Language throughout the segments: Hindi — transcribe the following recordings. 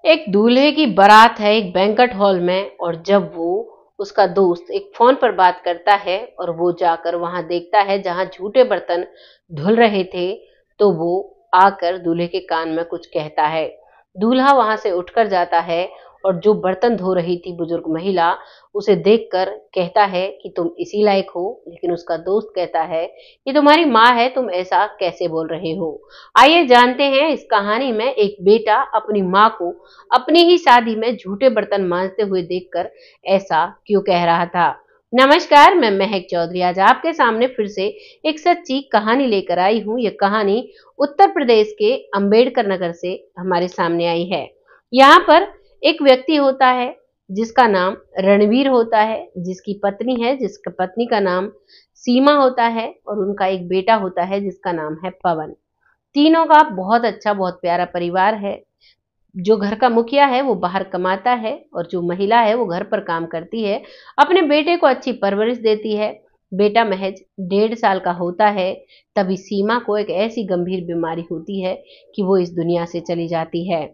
एक दूल्हे की बारात है एक बैंक्वेट हॉल में। और जब वो उसका दोस्त एक फोन पर बात करता है और वो जाकर वहां देखता है जहां झूठे बर्तन धुल रहे थे, तो वो आकर दूल्हे के कान में कुछ कहता है। दूल्हा वहां से उठकर जाता है और जो बर्तन धो रही थी बुजुर्ग महिला, उसे देखकर कहता है कि तुम इसी लायक हो। लेकिन उसका दोस्त कहता है कि तुम्हारी माँ है, तुम ऐसा कैसे बोल रहे हो। आइए जानते हैं इस कहानी में एक बेटा अपनी माँ को अपनी ही शादी में झूठे बर्तन मांजते हुए देखकर ऐसा क्यों कह रहा था। नमस्कार, मैं महक चौधरी आज आपके सामने फिर से एक सच्ची कहानी लेकर आई हूँ। ये कहानी उत्तर प्रदेश के अंबेडकर नगर से हमारे सामने आई है। यहाँ पर एक व्यक्ति होता है जिसका नाम रणवीर होता है, जिसकी पत्नी है जिसका पत्नी का नाम सीमा होता है, और उनका एक बेटा होता है जिसका नाम है पवन। तीनों का बहुत अच्छा बहुत प्यारा परिवार है। जो घर का मुखिया है वो बाहर कमाता है और जो महिला है वो घर पर काम करती है, अपने बेटे को अच्छी परवरिश देती है। बेटा महज 1.5 साल का होता है, तभी सीमा को एक ऐसी गंभीर बीमारी होती है कि वो इस दुनिया से चली जाती है।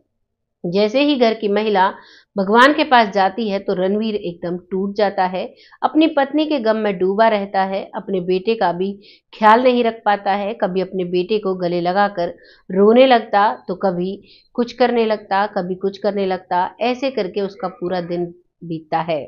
जैसे ही घर की महिला भगवान के पास जाती है तो रणवीर एकदम टूट जाता है, अपनी पत्नी के गम में डूबा रहता है, अपने बेटे का भी ख्याल नहीं रख पाता है। कभी अपने बेटे को गले लगाकर रोने लगता, तो कभी कुछ करने लगता, कभी कुछ करने लगता। ऐसे करके उसका पूरा दिन बीतता है।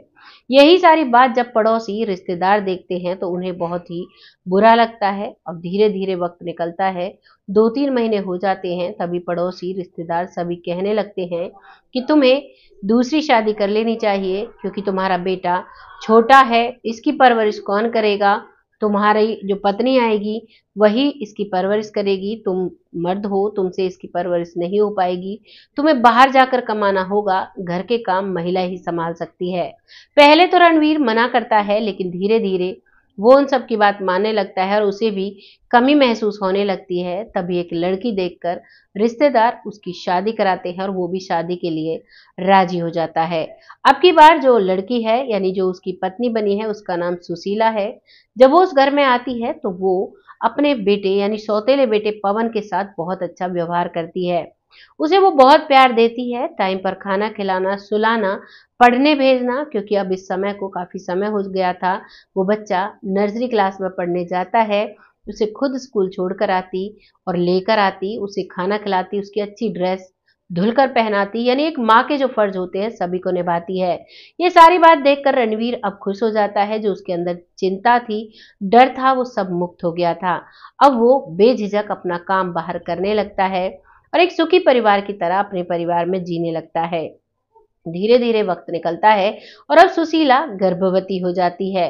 यही सारी बात जब पड़ोसी रिश्तेदार देखते हैं तो उन्हें बहुत ही बुरा लगता है। अब धीरे धीरे वक्त निकलता है, 2-3 महीने हो जाते हैं, तभी पड़ोसी रिश्तेदार सभी कहने लगते हैं कि तुम्हें दूसरी शादी कर लेनी चाहिए, क्योंकि तुम्हारा बेटा छोटा है, इसकी परवरिश कौन करेगा। तुम्हारी जो पत्नी आएगी वही इसकी परवरिश करेगी, तुम मर्द हो, तुमसे इसकी परवरिश नहीं हो पाएगी, तुम्हें बाहर जाकर कमाना होगा, घर के काम महिला ही संभाल सकती है। पहले तो रणवीर मना करता है, लेकिन धीरे धीरे वो उन सब की बात मानने लगता है और उसे भी कमी महसूस होने लगती है। तभी एक लड़की देखकर रिश्तेदार उसकी शादी कराते हैं और वो भी शादी के लिए राजी हो जाता है। अब की बार जो लड़की है यानी जो उसकी पत्नी बनी है उसका नाम सुशीला है। जब वो उस घर में आती है तो वो अपने बेटे यानी सौतेले बेटे पवन के साथ बहुत अच्छा व्यवहार करती है। उसे वो बहुत प्यार देती है, टाइम पर खाना खिलाना, सुलाना, पढ़ने भेजना, क्योंकि अब इस समय को काफी समय हो गया था। वो बच्चा नर्सरी क्लास में पढ़ने जाता है। उसे खुद स्कूल छोड़कर आती और लेकर आती, उसे खाना खिलाती, उसकी अच्छी ड्रेस धुलकर पहनाती, यानी एक माँ के जो फर्ज होते हैं सभी को निभाती है। ये सारी बात देखकर रणवीर अब खुश हो जाता है। जो उसके अंदर चिंता थी, डर था, वो सब मुक्त हो गया था। अब वो बेझिझक अपना काम बाहर करने लगता है और एक सुखी परिवार की तरह अपने परिवार में जीने लगता है। धीरे धीरे वक्त निकलता है और अब सुशीला गर्भवती हो जाती है।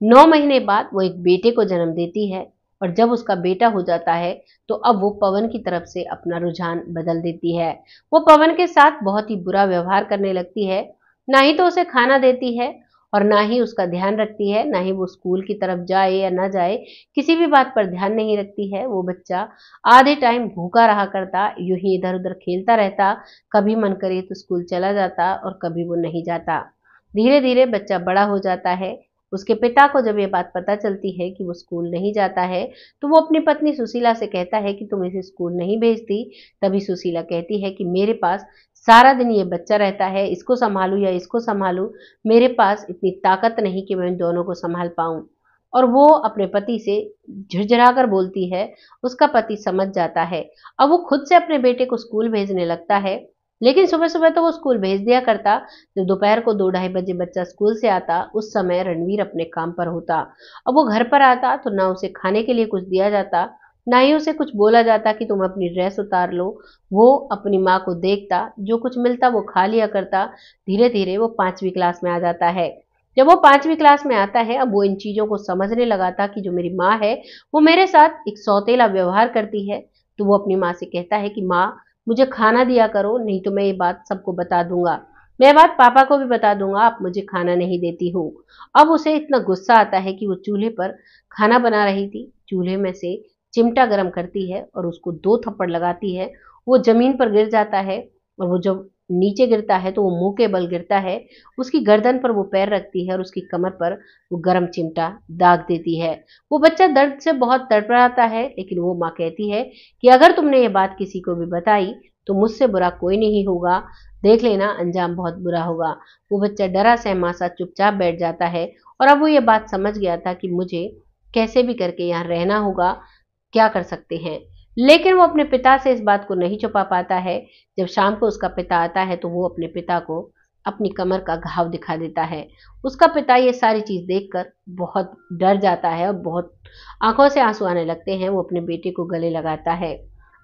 9 महीने बाद वो एक बेटे को जन्म देती है। और जब उसका बेटा हो जाता है तो अब वो पवन की तरफ से अपना रुझान बदल देती है। वो पवन के साथ बहुत ही बुरा व्यवहार करने लगती है, ना ही तो उसे खाना देती है और ना ही उसका ध्यान रखती है, ना ही वो स्कूल की तरफ जाए या ना जाए, किसी भी बात पर ध्यान नहीं रखती है। वो बच्चा आधे टाइम भूखा रहा करता, यूं ही इधर उधर खेलता रहता, कभी मन करे तो स्कूल चला जाता और कभी वो नहीं जाता। धीरे धीरे बच्चा बड़ा हो जाता है। उसके पिता को जब ये बात पता चलती है कि वो स्कूल नहीं जाता है, तो वो अपनी पत्नी सुशीला से कहता है कि तुम इसे स्कूल नहीं भेजती। तभी सुशीला कहती है कि मेरे पास सारा दिन ये बच्चा रहता है, इसको संभालू या इसको संभालू, मेरे पास इतनी ताकत नहीं कि मैं इन दोनों को संभाल पाऊं। और वो अपने पति से झिझरा कर बोलती है। उसका पति समझ जाता है। अब वो खुद से अपने बेटे को स्कूल भेजने लगता है, लेकिन सुबह सुबह तो वो स्कूल भेज दिया करता। जब दोपहर को 2-2:30 बजे बच्चा स्कूल से आता, उस समय रणवीर अपने काम पर होता। अब वो घर पर आता तो ना उसे खाने के लिए कुछ दिया जाता, ना ही उसे कुछ बोला जाता कि तुम अपनी ड्रेस उतार लो। वो अपनी माँ को देखता, जो कुछ मिलता वो खा लिया करता। धीरे धीरे वो 5वीं क्लास में आ जाता है। जब वो 5वीं क्लास में आता है, अब वो इन चीजों को समझने लगा था कि जो मेरी माँ है वो मेरे साथ एक सौतेला व्यवहार करती है। तो वो अपनी माँ से कहता है कि माँ, मुझे खाना दिया करो, नहीं तो मैं ये बात सबको बता दूंगा, मैं बात पापा को भी बता दूंगा, आप मुझे खाना नहीं देती हो। अब उसे इतना गुस्सा आता है कि वो चूल्हे पर खाना बना रही थी, चूल्हे में से चिमटा गर्म करती है और उसको 2 थप्पड़ लगाती है। वो जमीन पर गिर जाता है और वो जब नीचे गिरता है तो वो मुंह के बल गिरता है। उसकी गर्दन पर वो पैर रखती है और उसकी कमर पर वो गर्म चिमटा दाग देती है। वो बच्चा दर्द से बहुत तड़पड़ाता है, लेकिन वो माँ कहती है कि अगर तुमने ये बात किसी को भी बताई तो मुझसे बुरा कोई नहीं होगा। देख लेना अंजाम बहुत बुरा होगा। वो बच्चा डरा सहमा सा चुपचाप बैठ जाता है और अब वो ये बात समझ गया था कि मुझे कैसे भी करके यहाँ रहना होगा, क्या कर सकते हैं। लेकिन वो अपने पिता से इस बात को नहीं छुपा पाता है। जब शाम को उसका पिता आता है तो वो अपने पिता को अपनी कमर का घाव दिखा देता है। उसका पिता ये सारी चीज देखकर बहुत डर जाता है और बहुत आंखों से आंसू आने लगते हैं। वो अपने बेटे को गले लगाता है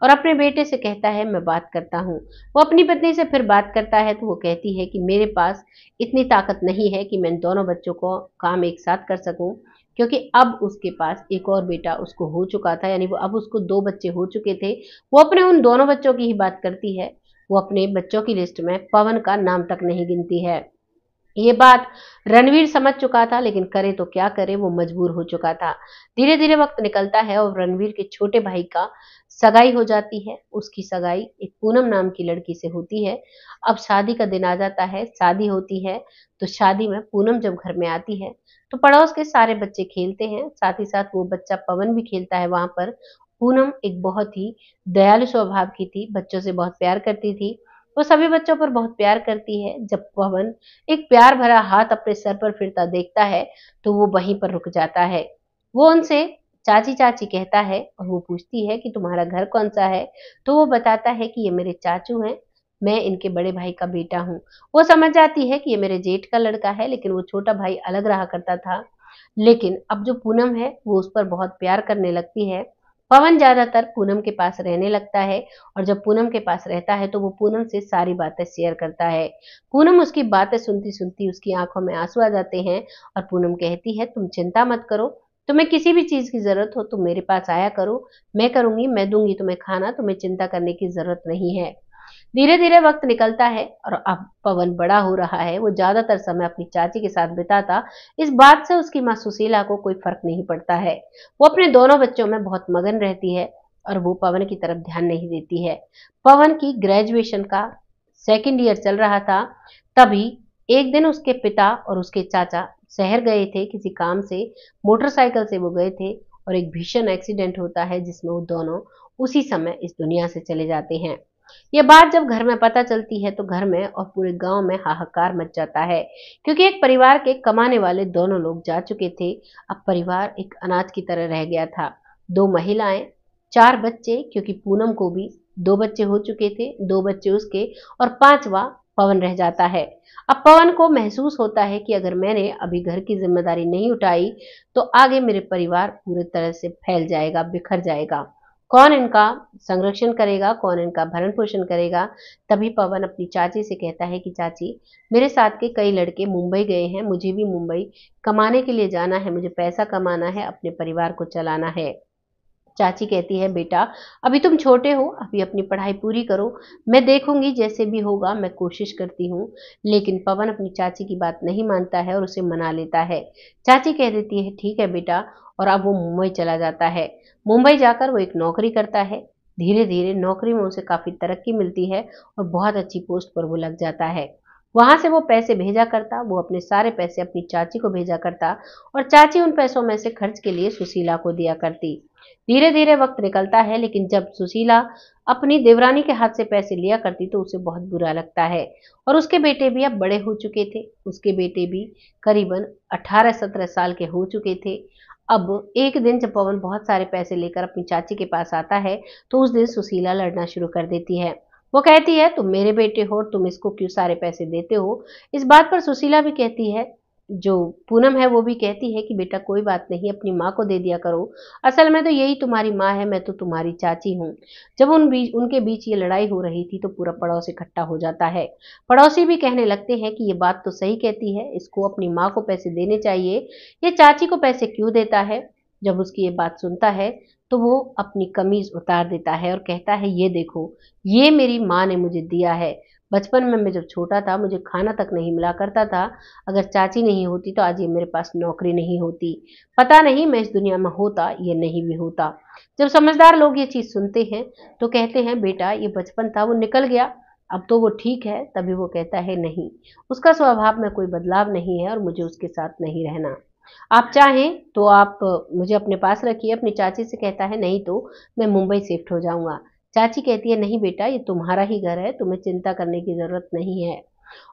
और अपने बेटे से कहता है मैं बात करता हूँ। वो अपनी पत्नी से फिर बात करता है तो वो कहती है कि मेरे पास इतनी ताकत नहीं है कि मैं इन दोनों बच्चों को काम एक साथ कर सकूं, क्योंकि अब उसके पास एक और बेटा उसको हो चुका था, यानी वो अब उसको 2 बच्चे हो चुके थे। वो अपने उन दोनों बच्चों की ही बात करती है। वो अपने बच्चों की लिस्ट में पवन का नाम तक नहीं गिनती है। ये बात रणवीर समझ चुका था, लेकिन करे तो क्या करे, वो मजबूर हो चुका था। धीरे धीरे वक्त निकलता है और रणवीर के छोटे भाई का सगाई हो जाती है। उसकी सगाई एक पूनम नाम की लड़की से होती है। अब शादी का दिन आ जाता है, शादी होती है। तो शादी में पूनम जब घर में आती है तो पड़ोस के सारे बच्चे खेलते हैं, साथ ही साथ वो बच्चा पवन भी खेलता है वहां पर। पूनम एक बहुत ही दयालु स्वभाव की थी, बच्चों से बहुत प्यार करती थी। वो सभी बच्चों पर बहुत प्यार करती है। जब पवन एक प्यार भरा हाथ अपने सर पर फिरता देखता है तो वो वहीं पर रुक जाता है। वो उनसे चाची चाची कहता है और वो पूछती है कि तुम्हारा घर कौन सा है। तो वो बताता है कि ये मेरे चाचू हैं, मैं इनके बड़े भाई का बेटा हूँ। वो समझ जाती है कि ये मेरे जेठ का लड़का है, लेकिन वो छोटा भाई अलग रहा करता था। लेकिन अब जो पूनम है वो उस पर बहुत प्यार करने लगती है। पवन ज्यादातर पूनम के पास रहने लगता है और जब पूनम के पास रहता है तो वो पूनम से सारी बातें शेयर करता है। पूनम उसकी बातें सुनती सुनती उसकी आंखों में आंसू आ जाते हैं और पूनम कहती है तुम चिंता मत करो, तुम्हें किसी भी चीज की जरूरत हो तुम मेरे पास आया करो, मैं करूंगी, मैं दूंगी तुम्हें खाना, तुम्हें चिंता करने की जरूरत नहीं है। धीरे धीरे वक्त निकलता है और अब पवन बड़ा हो रहा है। वो ज्यादातर समय अपनी चाची के साथ बिताता। इस बात से उसकी माँ सुशीला को कोई फर्क नहीं पड़ता है। वो अपने दोनों बच्चों में बहुत मगन रहती है और वो पवन की तरफ ध्यान नहीं देती है। पवन की ग्रेजुएशन का सेकंड ईयर चल रहा था। तभी एक दिन उसके पिता और उसके चाचा शहर गए थे किसी काम से, मोटरसाइकिल से वो गए थे और एक भीषण एक्सीडेंट होता है जिसमें वो दोनों उसी समय इस दुनिया से चले जाते हैं। ये बात जब घर में पता चलती है तो घर में और पूरे गांव में हाहाकार मच जाता है, क्योंकि एक परिवार के कमाने वाले दोनों लोग जा चुके थे। अब परिवार एक अनाथ की तरह रह गया था। 2 महिलाएं, 4 बच्चे, क्योंकि पूनम को भी 2 बच्चे हो चुके थे, 2 बच्चे उसके और 5वां पवन रह जाता है। अब पवन को महसूस होता है कि अगर मैंने अभी घर की जिम्मेदारी नहीं उठाई तो आगे मेरे परिवार पूरी तरह से फैल जाएगा, बिखर जाएगा। कौन इनका संरक्षण करेगा, कौन इनका भरण पोषण करेगा। तभी पवन अपनी चाची से कहता है कि चाची, मेरे साथ के कई लड़के मुंबई गए हैं, मुझे भी मुंबई कमाने के लिए जाना है, मुझे पैसा कमाना है, अपने परिवार को चलाना है। चाची कहती है बेटा अभी तुम छोटे हो, अभी अपनी पढ़ाई पूरी करो, मैं देखूंगी जैसे भी होगा, मैं कोशिश करती हूँ। लेकिन पवन अपनी चाची की बात नहीं मानता है और उसे मना लेता है। चाची कह देती है ठीक है बेटा, और अब वो मुंबई चला जाता है। मुंबई जाकर वो एक नौकरी करता है। धीरे धीरे नौकरी में उसे काफी तरक्की मिलती है और बहुत अच्छी पोस्ट पर वो लग जाता है। वहां से वो पैसे भेजा करता, वो अपने सारे पैसे अपनी चाची को भेजा करता और चाची उन पैसों में से खर्च के लिए सुशीला को दिया करती। धीरे धीरे वक्त निकलता है, लेकिन जब सुशीला अपनी देवरानी के हाथ से पैसे लिया करती तो उसे बहुत बुरा लगता है। और उसके बेटे भी अब बड़े हो चुके थे, उसके बेटे भी करीबन 18-17 साल के हो चुके थे। अब एक दिन जब पवन बहुत सारे पैसे लेकर अपनी चाची के पास आता है तो उस दिन सुशीला लड़ना शुरू कर देती है। वो कहती है तुम मेरे बेटे हो, तुम इसको क्यों सारे पैसे देते हो। इस बात पर सुशीला भी कहती है, जो पूनम है वो भी कहती है कि बेटा कोई बात नहीं, अपनी माँ को दे दिया करो, असल में तो यही तुम्हारी माँ है, मैं तो तुम्हारी चाची हूँ। जब उनके बीच ये लड़ाई हो रही थी तो पूरा पड़ोस इकट्ठा हो जाता है। पड़ोसी भी कहने लगते हैं कि ये बात तो सही कहती है, इसको अपनी माँ को पैसे देने चाहिए, ये चाची को पैसे क्यों देता है। जब उसकी ये बात सुनता है तो वो अपनी कमीज उतार देता है और कहता है ये देखो, ये मेरी माँ ने मुझे दिया है। बचपन में मैं जब छोटा था मुझे खाना तक नहीं मिला करता था, अगर चाची नहीं होती तो आज ये मेरे पास नौकरी नहीं होती, पता नहीं मैं इस दुनिया में होता या नहीं भी होता। जब समझदार लोग ये चीज सुनते हैं तो कहते हैं बेटा ये बचपन था वो निकल गया, अब तो वो ठीक है। तभी वो कहता है नहीं, उसका स्वभाव में कोई बदलाव नहीं है और मुझे उसके साथ नहीं रहना। आप चाहें तो आप मुझे अपने पास रखिए। अपनी चाची से कहता है नहीं तो मैं मुंबई शिफ्ट हो जाऊंगा। चाची कहती है, नहीं बेटा, ये तुम्हारा ही घर है, तुम्हें चिंता करने की जरूरत नहीं है।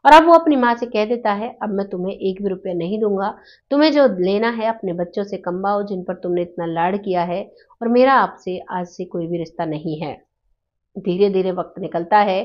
और अब वो अपनी माँ से कह देता है, अब मैं तुम्हें एक भी रुपया नहीं दूंगा, तुम्हें जो लेना है अपने बच्चों से कमवाओ जिन पर तुमने इतना लाड किया है, और मेरा आपसे आज से कोई भी रिश्ता नहीं है। धीरे धीरे वक्त निकलता है,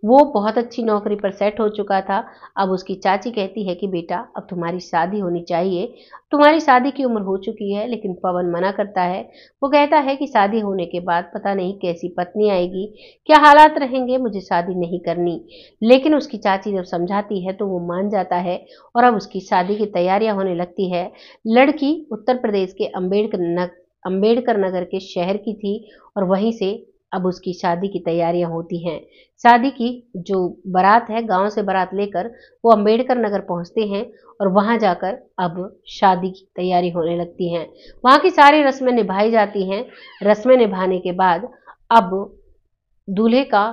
वो बहुत अच्छी नौकरी पर सेट हो चुका था। अब उसकी चाची कहती है कि बेटा, अब तुम्हारी शादी होनी चाहिए, तुम्हारी शादी की उम्र हो चुकी है। लेकिन पवन मना करता है। वो कहता है कि शादी होने के बाद पता नहीं कैसी पत्नी आएगी, क्या हालात रहेंगे, मुझे शादी नहीं करनी। लेकिन उसकी चाची जब समझाती है तो वो मान जाता है, और अब उसकी शादी की तैयारियां होने लगती है। लड़की उत्तर प्रदेश के अम्बेडकर नगर के शहर की थी, और वहीं से अब उसकी शादी की तैयारियां होती हैं। शादी की जो बारात है, गांव से बारात लेकर वो अम्बेडकर नगर पहुंचते हैं, और वहां जाकर अब शादी की तैयारी होने लगती हैं। वहां की सारी रस्में निभाई जाती हैं। रस्में निभाने के बाद अब दूल्हे का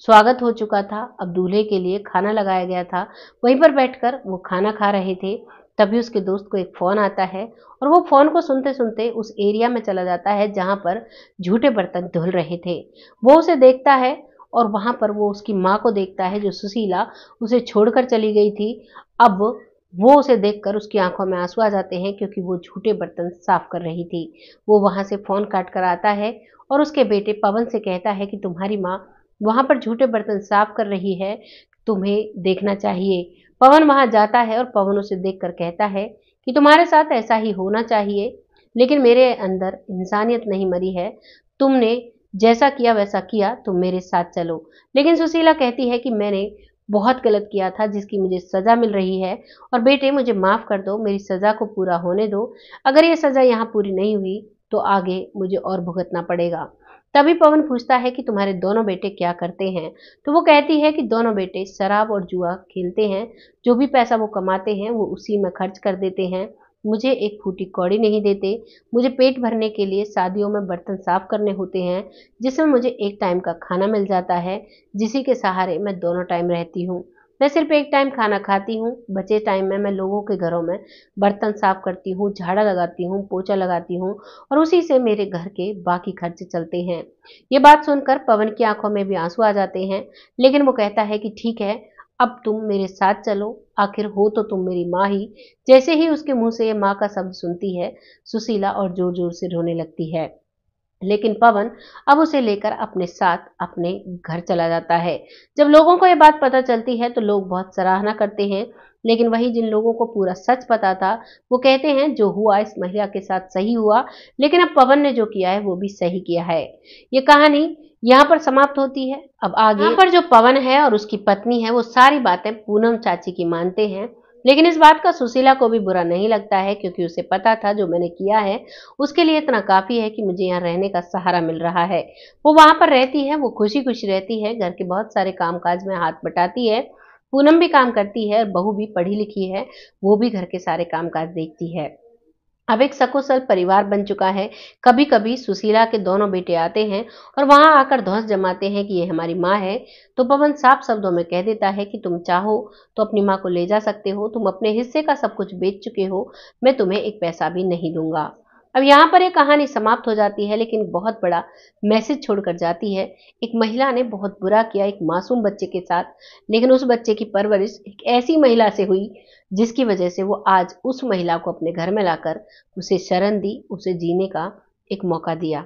स्वागत हो चुका था। अब दूल्हे के लिए खाना लगाया गया था। वहीं पर बैठकर वो खाना खा रहे थे, तभी उसके दोस्त को एक फोन आता है, और वो फोन को सुनते सुनते उस एरिया में चला जाता है जहां पर झूठे बर्तन धुल रहे थे। वो उसे देखता है, और वहां पर वो उसकी माँ को देखता है, जो सुशीला उसे छोड़कर चली गई थी। अब वो उसे देखकर उसकी आंखों में आंसू आ जाते हैं, क्योंकि वो झूठे बर्तन साफ कर रही थी। वो वहां से फोन काट कर आता है, और उसके बेटे पवन से कहता है कि तुम्हारी माँ वहां पर झूठे बर्तन साफ कर रही है, तुम्हें देखना चाहिए। पवन वहां जाता है, और पवन उसे देखकर कहता है कि तुम्हारे साथ ऐसा ही होना चाहिए, लेकिन मेरे अंदर इंसानियत नहीं मरी है। तुमने जैसा किया वैसा किया, तुम मेरे साथ चलो। लेकिन सुशीला कहती है कि मैंने बहुत गलत किया था, जिसकी मुझे सजा मिल रही है, और बेटे मुझे माफ कर दो, मेरी सजा को पूरा होने दो। अगर ये सजा यहाँ पूरी नहीं हुई तो आगे मुझे और भुगतना पड़ेगा। तभी पवन पूछता है कि तुम्हारे दोनों बेटे क्या करते हैं। तो वो कहती है कि दोनों बेटे शराब और जुआ खेलते हैं, जो भी पैसा वो कमाते हैं वो उसी में खर्च कर देते हैं, मुझे एक फूटी कौड़ी नहीं देते। मुझे पेट भरने के लिए शादियों में बर्तन साफ करने होते हैं, जिसमें मुझे एक टाइम का खाना मिल जाता है, जिसी के सहारे मैं दोनों टाइम रहती हूँ। मैं सिर्फ एक टाइम खाना खाती हूँ, बचे टाइम में मैं लोगों के घरों में बर्तन साफ करती हूँ, झाड़ा लगाती हूँ, पोछा लगाती हूँ, और उसी से मेरे घर के बाकी खर्चे चलते हैं। ये बात सुनकर पवन की आंखों में भी आंसू आ जाते हैं, लेकिन वो कहता है कि ठीक है, अब तुम मेरे साथ चलो, आखिर हो तो तुम मेरी माँ ही। जैसे ही उसके मुंह से ये माँ का शब्द सुनती है, सुशीला और जोर जोर से रोने लगती है। लेकिन पवन अब उसे लेकर अपने साथ अपने घर चला जाता है। जब लोगों को यह बात पता चलती है तो लोग बहुत सराहना करते हैं, लेकिन वही जिन लोगों को पूरा सच पता था वो कहते हैं जो हुआ इस महिला के साथ सही हुआ, लेकिन अब पवन ने जो किया है वो भी सही किया है। ये कहानी यहाँ पर समाप्त होती है। अब आगे यहाँ पर जो पवन है और उसकी पत्नी है वो सारी बातें पूनम चाची की मानते हैं, लेकिन इस बात का सुशीला को भी बुरा नहीं लगता है, क्योंकि उसे पता था जो मैंने किया है उसके लिए इतना काफी है कि मुझे यहाँ रहने का सहारा मिल रहा है। वो वहां पर रहती है, वो खुशी खुशी रहती है, घर के बहुत सारे कामकाज में हाथ बटाती है। पूनम भी काम करती है, और बहू भी पढ़ी लिखी है, वो भी घर के सारे कामकाज देखती है। अब एक सकुशल परिवार बन चुका है। कभी कभी सुशीला के दोनों बेटे आते हैं और वहां आकर धौंस जमाते हैं कि ये हमारी माँ है। तो पवन साफ शब्दों में कह देता है कि तुम चाहो तो अपनी माँ को ले जा सकते हो, तुम अपने हिस्से का सब कुछ बेच चुके हो, मैं तुम्हें एक पैसा भी नहीं दूंगा। अब यहाँ पर एक कहानी समाप्त हो जाती है, लेकिन बहुत बड़ा मैसेज छोड़कर जाती है। एक महिला ने बहुत बुरा किया एक मासूम बच्चे के साथ, लेकिन उस बच्चे की परवरिश एक ऐसी महिला से हुई जिसकी वजह से वो आज उस महिला को अपने घर में लाकर उसे शरण दी, उसे जीने का एक मौका दिया।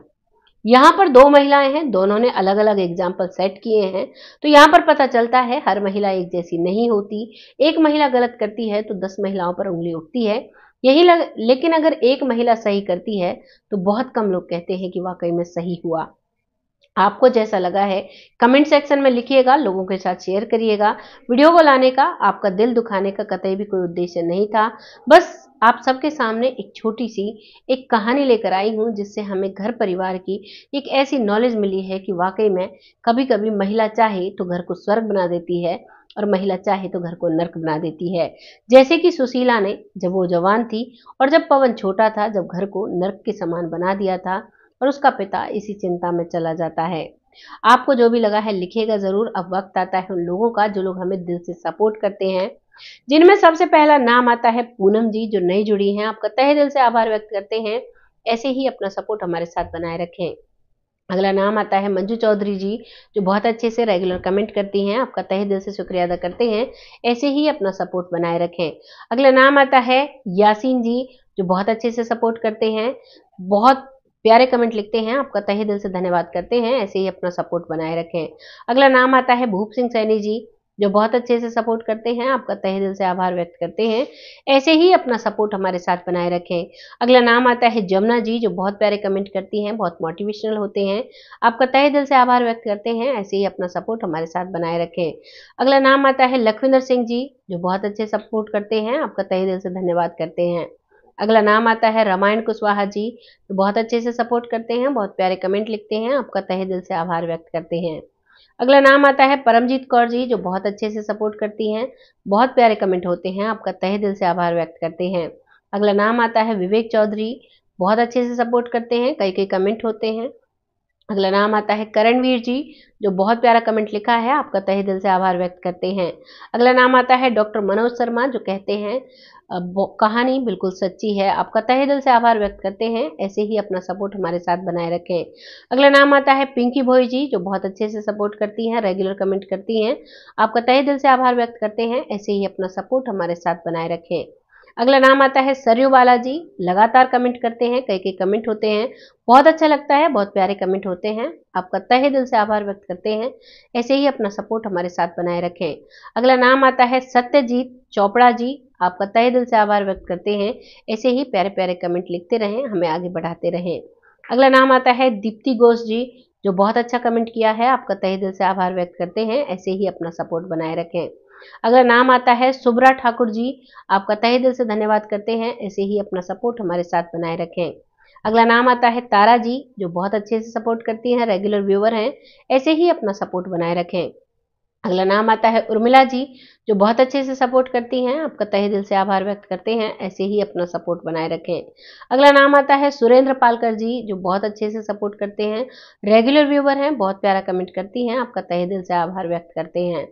यहाँ पर दो महिलाएं हैं, दोनों ने अलग अलग एग्जाम्पल सेट किए हैं। तो यहाँ पर पता चलता है हर महिला एक जैसी नहीं होती। एक महिला गलत करती है तो 10 महिलाओं पर उंगली उठती है। लेकिन अगर एक महिला सही करती है तो बहुत कम लोग कहते हैं कि वाकई में सही हुआ। आपको जैसा लगा है कमेंट सेक्शन में लिखिएगा, लोगों के साथ शेयर करिएगा। वीडियो को लाने का आपका दिल दुखाने का कतई भी कोई उद्देश्य नहीं था, बस आप सबके सामने एक छोटी सी एक कहानी लेकर आई हूँ, जिससे हमें घर परिवार की एक ऐसी नॉलेज मिली है कि वाकई में कभी कभी महिला चाहे तो घर को स्वर्ग बना देती है, और महिला चाहे तो घर को नर्क बना देती है। जैसे कि सुशीला ने जब वो जवान थी और जब पवन छोटा था, जब घर को नर्क के समान बना दिया था, और उसका पिता इसी चिंता में चला जाता है। आपको जो भी लगा है लिखिएगा जरूर। अब वक्त आता है उन लोगों का जो लोग हमें दिल से सपोर्ट करते हैं, जिनमें सबसे पहला नाम आता है पूनम जी, जो नई जुड़ी हैं। आपका तहे दिल से आभार व्यक्त करते हैं। ऐसे ही अपना सपोर्ट हमारे साथ बनाए रखें। अगला नाम आता है मंजू चौधरी जी, जो बहुत अच्छे से रेगुलर कमेंट करती हैं, आपका तहे दिल से शुक्रिया अदा करते हैं, ऐसे ही अपना सपोर्ट बनाए रखें। अगला नाम आता है यासीन जी, जो बहुत अच्छे से सपोर्ट करते हैं, बहुत प्यारे कमेंट लिखते हैं, आपका तहे दिल से धन्यवाद करते हैं, ऐसे ही अपना सपोर्ट बनाए रखें। अगला नाम आता है भूप सिंह सैनी जी, जो बहुत अच्छे से सपोर्ट करते हैं, आपका तहे दिल से आभार व्यक्त करते हैं, ऐसे ही अपना सपोर्ट हमारे साथ बनाए रखें। अगला नाम आता है जमुना जी, जो बहुत प्यारे कमेंट करती हैं, बहुत मोटिवेशनल होते हैं, आपका तहे दिल से आभार व्यक्त करते हैं, ऐसे ही अपना सपोर्ट हमारे साथ बनाए रखें। अगला नाम आता है लखविंदर सिंह जी, जो बहुत अच्छे सपोर्ट करते हैं, आपका तहे दिल से धन्यवाद करते हैं। अगला नाम आता है रामायण कुशवाहा जी, जो बहुत अच्छे से सपोर्ट करते हैं, बहुत प्यारे कमेंट लिखते हैं, आपका तहे दिल से आभार व्यक्त करते हैं। अगला नाम आता है परमजीत कौर जी, जो बहुत अच्छे से सपोर्ट करती हैं, बहुत प्यारे कमेंट होते हैं, आपका तहे दिल से आभार व्यक्त करते हैं। अगला नाम आता है विवेक चौधरी, बहुत अच्छे से सपोर्ट करते हैं, कई कई कमेंट होते हैं। अगला नाम आता है करणवीर जी, जो बहुत प्यारा कमेंट लिखा है, आपका तहे दिल से आभार व्यक्त करते हैं। अगला नाम आता है डॉक्टर मनोज शर्मा, जो कहते हैं कहानी बिल्कुल सच्ची है, आपका तहे दिल से आभार व्यक्त करते हैं, ऐसे ही अपना सपोर्ट हमारे साथ बनाए रखें। अगला नाम आता है पिंकी भोई जी, जो बहुत अच्छे से सपोर्ट करती हैं, रेगुलर कमेंट करती हैं, आपका तहे दिल से आभार व्यक्त करते हैं, ऐसे ही अपना सपोर्ट हमारे साथ बनाए रखें। अगला नाम आता है सरयू बाला जी, लगातार कमेंट करते हैं, कई कई कमेंट होते हैं, बहुत अच्छा लगता है, बहुत प्यारे कमेंट होते हैं, आपका तहे दिल से आभार व्यक्त करते हैं, ऐसे ही अपना सपोर्ट हमारे साथ बनाए रखें। अगला नाम आता है सत्यजीत चोपड़ा जी, आपका तहे दिल से आभार व्यक्त करते हैं, ऐसे ही प्यारे प्यारे कमेंट लिखते रहें, हमें आगे बढ़ाते रहें। अगला नाम आता है दीप्ति घोष जी, जो बहुत अच्छा कमेंट किया है, आपका तहे दिल से आभार व्यक्त करते हैं, ऐसे ही अपना सपोर्ट बनाए रखें। अगला नाम आता है सुब्रा ठाकुर जी, आपका तहे दिल से धन्यवाद करते हैं, ऐसे ही अपना सपोर्ट हमारे साथ बनाए रखें। अगला नाम आता है तारा जी, जो बहुत अच्छे से सपोर्ट करती हैं, रेगुलर व्यूअर हैं, ऐसे ही अपना सपोर्ट बनाए रखें। अगला नाम आता है उर्मिला जी, जो बहुत अच्छे से सपोर्ट करती हैं, आपका तहे दिल से आभार व्यक्त करते हैं, ऐसे ही अपना सपोर्ट बनाए रखें। अगला नाम आता है सुरेंद्र पालकर जी, जो बहुत अच्छे से सपोर्ट करते हैं, रेगुलर व्यूअर हैं, बहुत प्यारा कमेंट करती हैं, आपका तहे दिल से आभार व्यक्त करते हैं।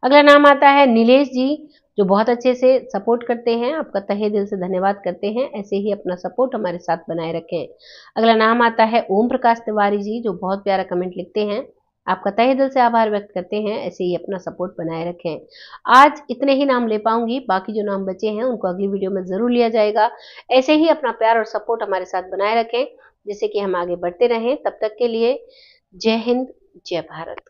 अगला नाम आता है नीलेश जी, जो बहुत अच्छे से सपोर्ट करते हैं, आपका तहे दिल से धन्यवाद करते हैं, ऐसे ही अपना सपोर्ट हमारे साथ बनाए रखें। अगला नाम आता है ओम प्रकाश तिवारी जी, जो बहुत प्यारा कमेंट लिखते हैं, आपका तहे दिल से आभार व्यक्त करते हैं, ऐसे ही अपना सपोर्ट बनाए रखें। आज इतने ही नाम ले पाऊंगी, बाकी जो नाम बचे हैं उनको अगली वीडियो में जरूर लिया जाएगा। ऐसे ही अपना प्यार और सपोर्ट हमारे साथ बनाए रखें, जिससे कि हम आगे बढ़ते रहें। तब तक के लिए जय हिंद, जय भारत।